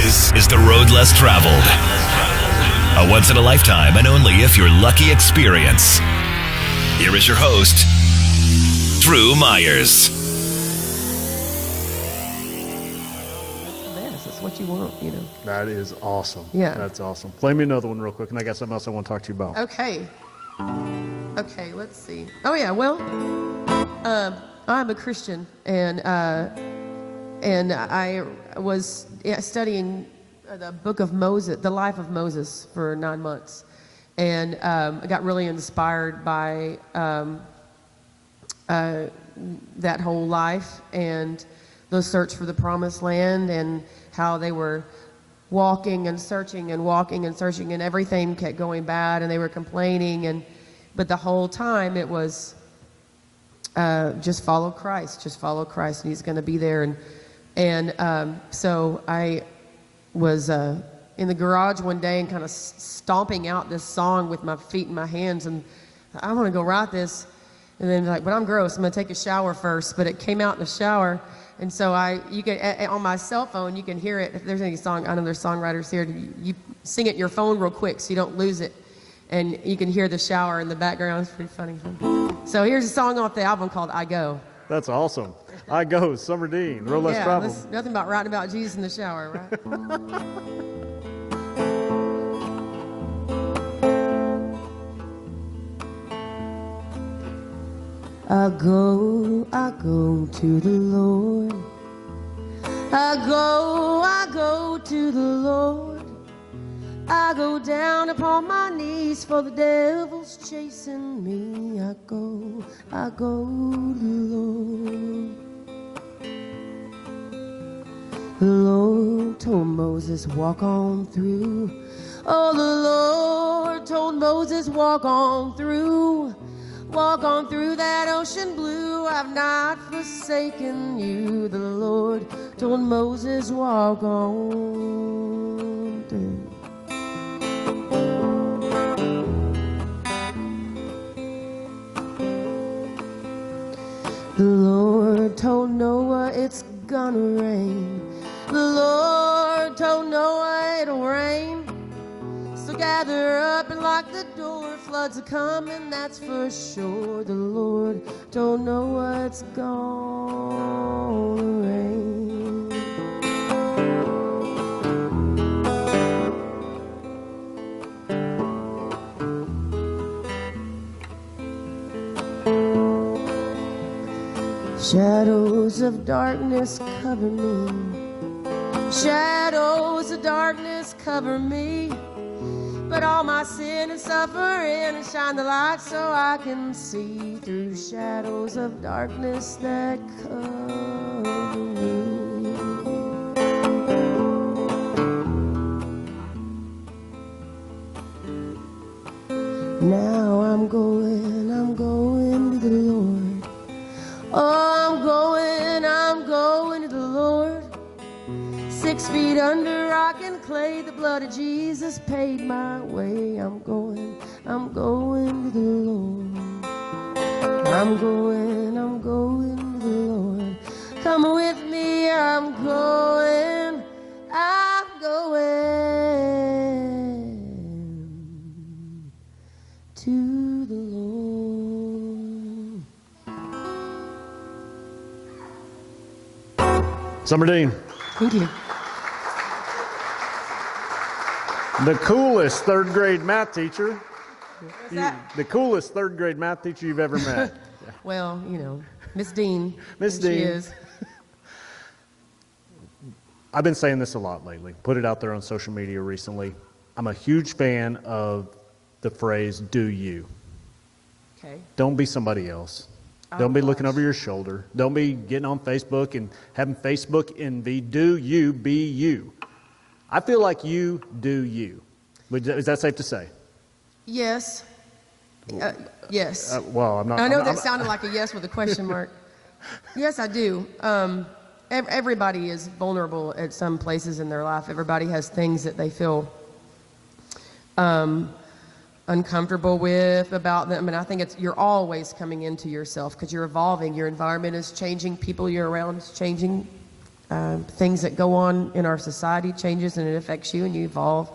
This is the road less traveled. A once-in-a-lifetime and only if you're lucky experience. Here is your host, Drew Myers. That's what you want, you know. That is awesome. Yeah. That's awesome. Play me another one real quick, and I got something else I want to talk to you about. Okay. Okay, let's see. Oh, yeah, well, I'm a Christian, and I was studying the book of Moses, the life of Moses, for 9 months. And I got really inspired by that whole life and the search for the promised land, and how they were walking and searching and walking and searching, and everything kept going bad, and they were complaining, but the whole time it was just follow Christ, and he's going to be there. So I was in the garage one day and kind of stomping out this song with my feet and my hands, and I want to go write this, and then like, but I'm gross, I'm going to take a shower first. But it came out in the shower, and so you can on my cell phone you can hear it. If there's any song, I know there's songwriters here, you sing it in your phone real quick so you don't lose it, and you can hear the shower in the background. It's pretty funny. So here's a song off the album called I Go. That's awesome. I Go, Summer Dean, Road Less Traveled. Nothing about writing about Jesus in the shower, right? I go to the Lord. I go to the Lord. I go down upon my knees, for the devil's chasing me. I go to the Lord. The Lord told Moses, walk on through. Oh, the Lord told Moses, walk on through. Walk on through that ocean blue. I've not forsaken you. The Lord told Moses, walk on through. The Lord told Noah, it's gonna rain. The Lord told Noah, it'll rain. So gather up and lock the door. Floods are coming, that's for sure. The Lord told Noah, it's gonna rain. Shadows of darkness cover me. Shadows of darkness cover me. But all my sin and suffering, and shine the light so I can see through shadows of darkness that cover me. Now I'm going to the Lord. Oh, I'm going to the Lord. 6 feet under rock and clay, the blood of Jesus paid my way. I'm going to the Lord. I'm going to the Lord. Come with me, I'm going to the Lord. Summer Dean. Thank you. The coolest third grade math teacher. What's that? The coolest third grade math teacher you've ever met. Well, you know, Miss Dean. Miss Dean. Dean. She is. I've been saying this a lot lately. Put it out there on social media recently. I'm a huge fan of the phrase, do you. Okay. Don't be somebody else. Don't be looking gosh. over your shoulder. Don't be getting on Facebook and having Facebook envy. Do you be you. I feel like you do you. Is that safe to say? Yes. Yes. Well, I'm not. I know that sounded like a yes with a question mark. Yes, I do. Everybody is vulnerable at some places in their life. Everybody has things that they feel uncomfortable with about them. And I think you're always coming into yourself because you're evolving. Your environment is changing. People you're around is changing. things that go on in our society changes and it affects you and you evolve.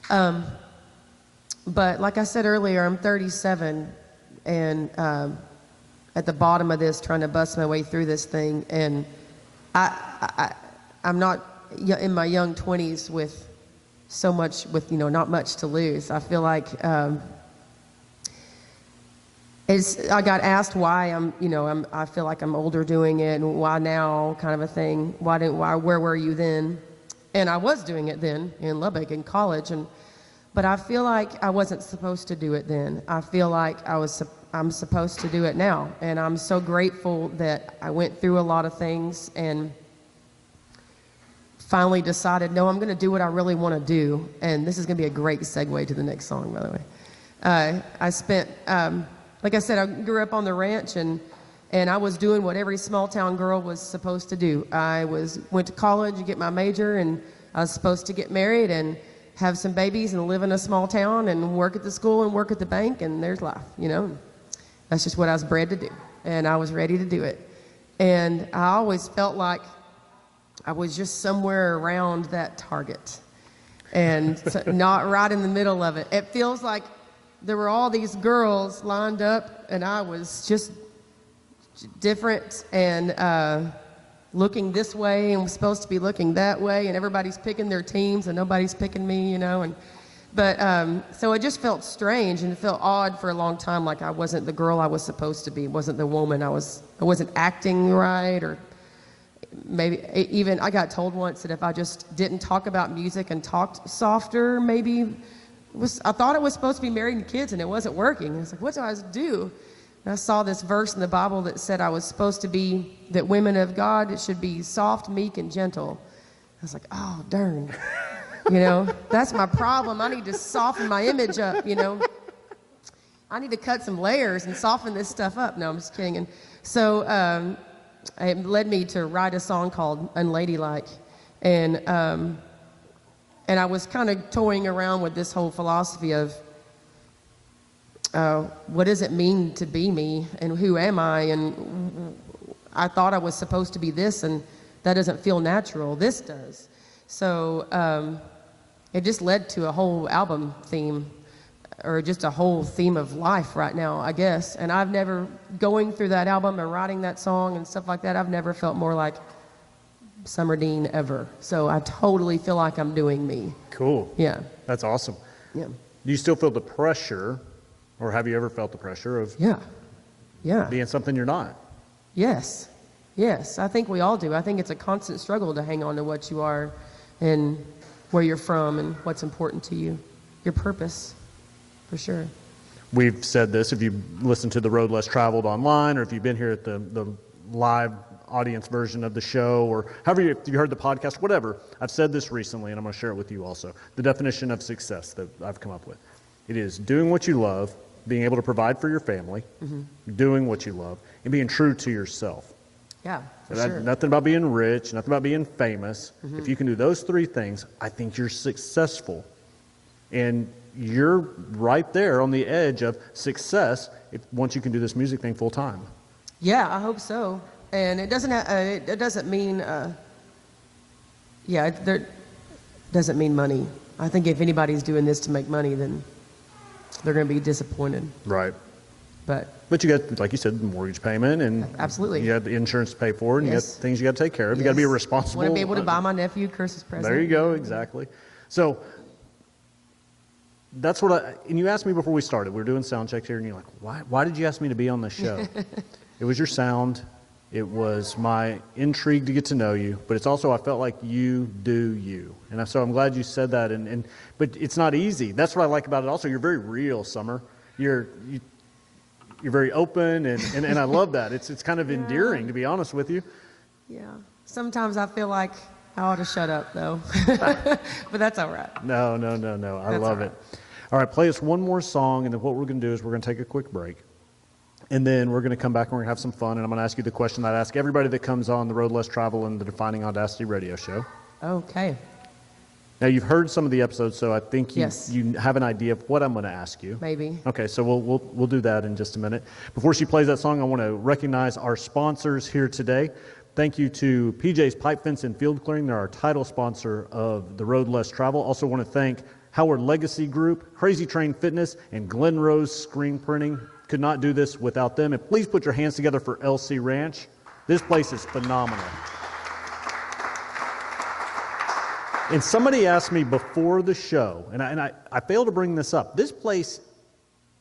But like I said earlier, I'm 37 and at the bottom of this, trying to bust my way through this thing. And I'm not in my young 20s with so much, with, not much to lose. I feel like I got asked why I feel like I'm older doing it and why now, kind of a thing. Where were you then? And I was doing it then in Lubbock in college, but I feel like I wasn't supposed to do it then. I feel like I'm supposed to do it now, and I'm so grateful that I went through a lot of things and finally decided, no, I'm going to do what I really want to do. And this is going to be a great segue to the next song, by the way. I spent, like I said, I grew up on the ranch, and I was doing what every small town girl was supposed to do. Went to college and get my major, and I was supposed to get married and have some babies and live in a small town and work at the school and work at the bank, and there's life, That's just what I was bred to do, and I was ready to do it. And I always felt like I was just somewhere around that target and not right in the middle of it. It feels like there were all these girls lined up, and I was just different and looking this way and was supposed to be looking that way, and everybody's picking their teams and nobody's picking me, But so it just felt strange, and it felt odd for a long time, like I wasn't the girl I was supposed to be, wasn't the woman I wasn't acting right, or maybe even I got told once that if I just didn't talk about music and talked softer, maybe I thought I was supposed to be married and kids, and it wasn't working. And it's like, what do I do? And I saw this verse in the Bible that said I was supposed to be, that women of God should be soft, meek, and gentle. I was like, oh, darn. That's my problem. I need to soften my image up, I need to cut some layers and soften this stuff up. No, I'm just kidding. And so it led me to write a song called Unladylike. And I was kind of toying around with this whole philosophy of what does it mean to be me, and who am I? And I thought I was supposed to be this, and that doesn't feel natural. This does. So it just led to a whole album theme, or just a whole theme of life right now, I guess. And I've never, going through that album and writing that song and stuff like that, I've never felt more like Summer Dean ever. So I totally feel like I'm doing me. Cool. Yeah. That's awesome. Yeah. Do you still feel the pressure, or have you ever felt the pressure of being something you're not? Yes. Yes, I think we all do. I think it's a constant struggle to hang on to what you are and where you're from and what's important to you, your purpose, for sure. We've said this, if you listen to the Road Less Traveled online, or if you've been here at the live audience version of the show, or however if you heard the podcast, whatever, I've said this recently, and I'm going to share it with you also. The definition of success that I've come up with. It is doing what you love, being able to provide for your family, doing what you love, and being true to yourself. Yeah, for sure. Nothing about being rich, nothing about being famous. If you can do those three things, I think you're successful. And you're right there on the edge of success once you can do this music thing full time. Yeah, I hope so. And it doesn't mean, it doesn't mean money. I think if anybody's doing this to make money, then they're going to be disappointed. Right. But you got, like you said, the mortgage payment, and absolutely, you got the insurance to pay for it, and you got things you got to take care of. Yes. You got to be responsible. I want to be able to buy my nephew Christmas present. There you go, exactly. So that's what and you asked me before we started. We were doing sound checks here, and you're like, why did you ask me to be on this show? It was your sound. It was my intrigue to get to know you, but it's also I felt like you do you, and so I'm glad you said that. But it's not easy. That's what I like about it. Also, you're very real, Summer. You're very open, and I love that. It's kind of endearing, to be honest with you. Yeah. Sometimes I feel like I ought to shut up, though. But that's all right. No. I love it. All right, play us one more song, and then what we're going to do is we're going to take a quick break. And then we're going to come back and we're going to have some fun, and I'm going to ask you the question that I ask everybody that comes on the Road Less Travel and the Defining Audacity Radio Show. Okay. Now, you've heard some of the episodes, so I think you have an idea of what I'm going to ask you. Maybe. Okay, so we'll do that in just a minute. Before she plays that song, I want to recognize our sponsors here today. Thank you to PJ's Pipe Fence and Field Clearing. They're our title sponsor of The Road Less Travel. Also want to thank Howard Legacy Group, Crazy Train Fitness, and Glen Rose Screen Printing. Could not do this without them. And please put your hands together for LC Ranch. This place is phenomenal. And somebody asked me before the show, and I failed to bring this up. This place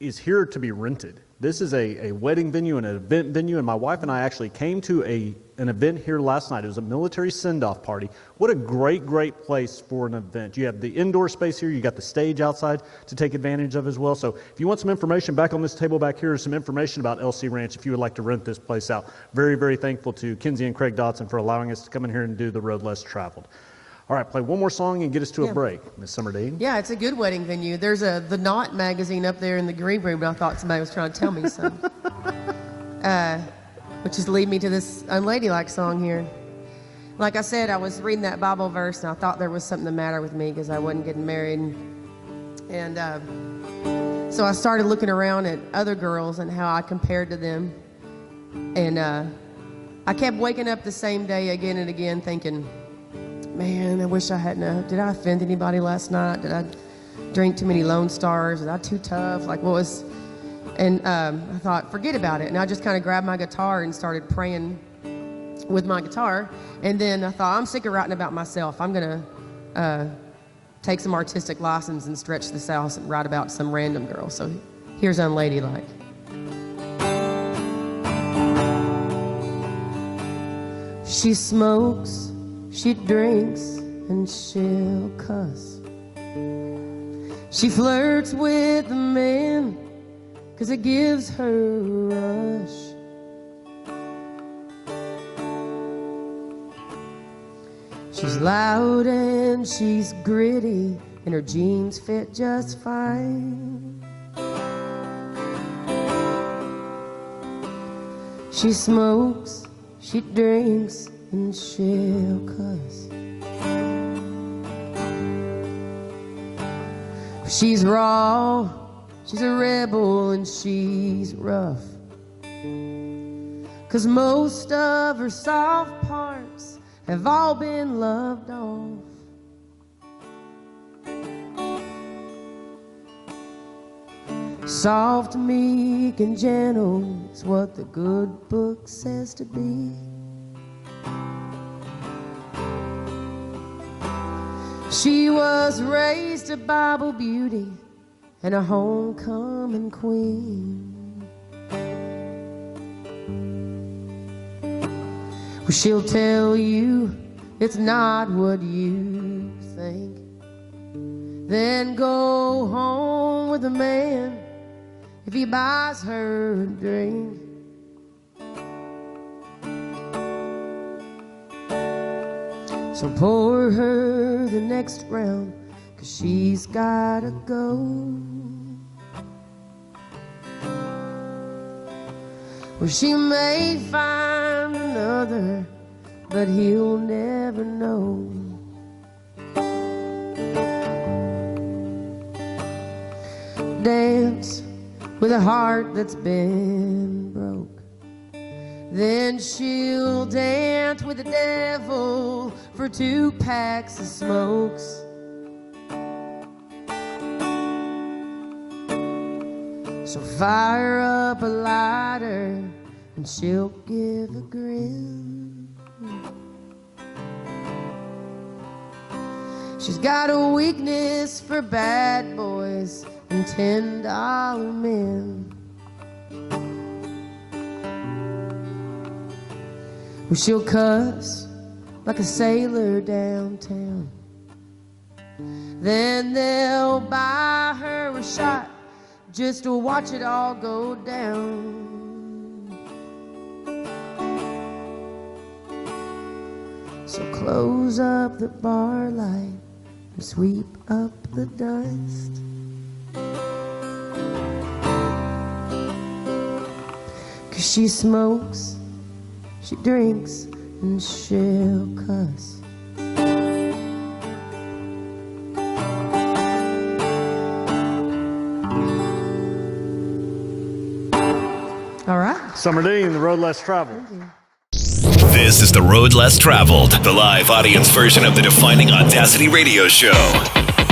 is here to be rented. This is a wedding venue and an event venue, and my wife and I actually came to an event here last night. It was a military send-off party. What a great place for an event. You have the indoor space here. You got the stage outside to take advantage of as well. So if you want some information, back on this table back here is some information about LC Ranch if you would like to rent this place out. Very, very thankful to Kinsey and Craig Dodson for allowing us to come in here and do The Road Less Traveled. All right, play one more song and get us to a break, Miss Summerdine. Yeah, it's a good wedding venue. There's The Knot magazine up there in the green room, and I thought somebody was trying to tell me something. Which is lead me to this Unladylike song here. Like I said, I was reading that Bible verse, and I thought there was something the matter with me because I wasn't getting married. And so I started looking around at other girls and how I compared to them. And I kept waking up the same day again and again thinking, man, I wish I hadn't. Did I offend anybody last night? Did I drink too many Lone Stars? Was I too tough? Like, what was... And I thought, forget about it. And I just kind of grabbed my guitar and started praying with my guitar. And then I thought, I'm sick of writing about myself. I'm going to take some artistic license and stretch this out and write about some random girl. So here's Unladylike. She smokes, she drinks, and she'll cuss. She flirts with the man 'cause it gives her a rush. She's loud and she's gritty, and her jeans fit just fine. She smokes, she drinks, and she'll cuss. She's raw, she's a rebel, and she's rough. 'Cause most of her soft parts have all been loved off. Soft, meek, and gentle is what the good book says to be. She was raised a Bible beauty and a homecoming queen. Well, she'll tell you it's not what you think. Then go home with a man if he buys her a drink. So pour her the next round, 'cause she's gotta go. Well, she may find another, but he'll never know. Dance with a heart that's been broke. Then she'll dance with the devil for 2 packs of smokes. So fire up a lighter and she'll give a grin. She's got a weakness for bad boys and $10 men. Well, she'll cuss like a sailor downtown. Then they'll buy her a shot just to watch it all go down. So close up the bar light and sweep up the dust. 'Cause she smokes, she drinks, and she'll cuss. All right. Summerdine, The Road Less Traveled. This is The Road Less Traveled, the live audience version of the Defining Audacity Radio Show.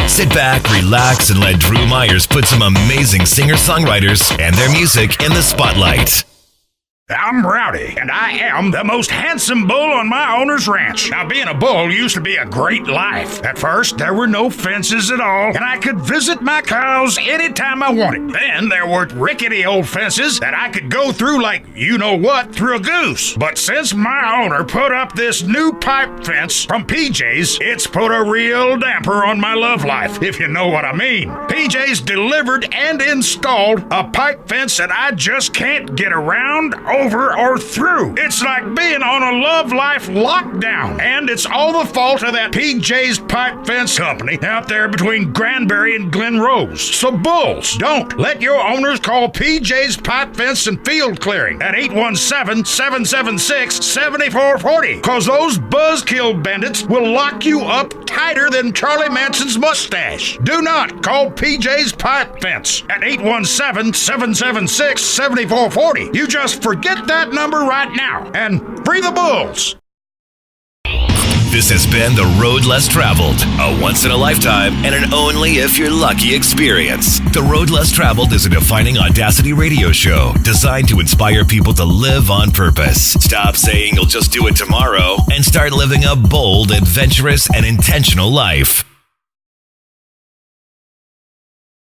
Sit back, relax, and let Drew Myers put some amazing singer-songwriters and their music in the spotlight. I'm Rowdy, and I am the most handsome bull on my owner's ranch. Now, being a bull used to be a great life. At first, there were no fences at all, and I could visit my cows anytime I wanted. Then there were rickety old fences that I could go through like you-know-what through a goose. But since my owner put up this new pipe fence from PJ's, it's put a real damper on my love life, if you know what I mean. PJ's delivered and installed a pipe fence that I just can't get around, over, or through. It's like being on a love life lockdown, and it's all the fault of that PJ's Pipe Fence Company out there between Granbury and Glen Rose. So bulls, don't let your owners call PJ's Pipe Fence and Field Clearing at 817-776-7440, cause those buzzkill bandits will lock you up tighter than Charlie Manson's mustache. Do not call PJ's Pipe Fence at 817-776-7440. You just forget that number right now and free the bulls. This has been The Road Less Traveled, a once-in-a-lifetime and an only-if-you're-lucky experience. The Road Less Traveled is a Defining Audacity radio show designed to inspire people to live on purpose. Stop saying you'll just do it tomorrow and start living a bold, adventurous, and intentional life.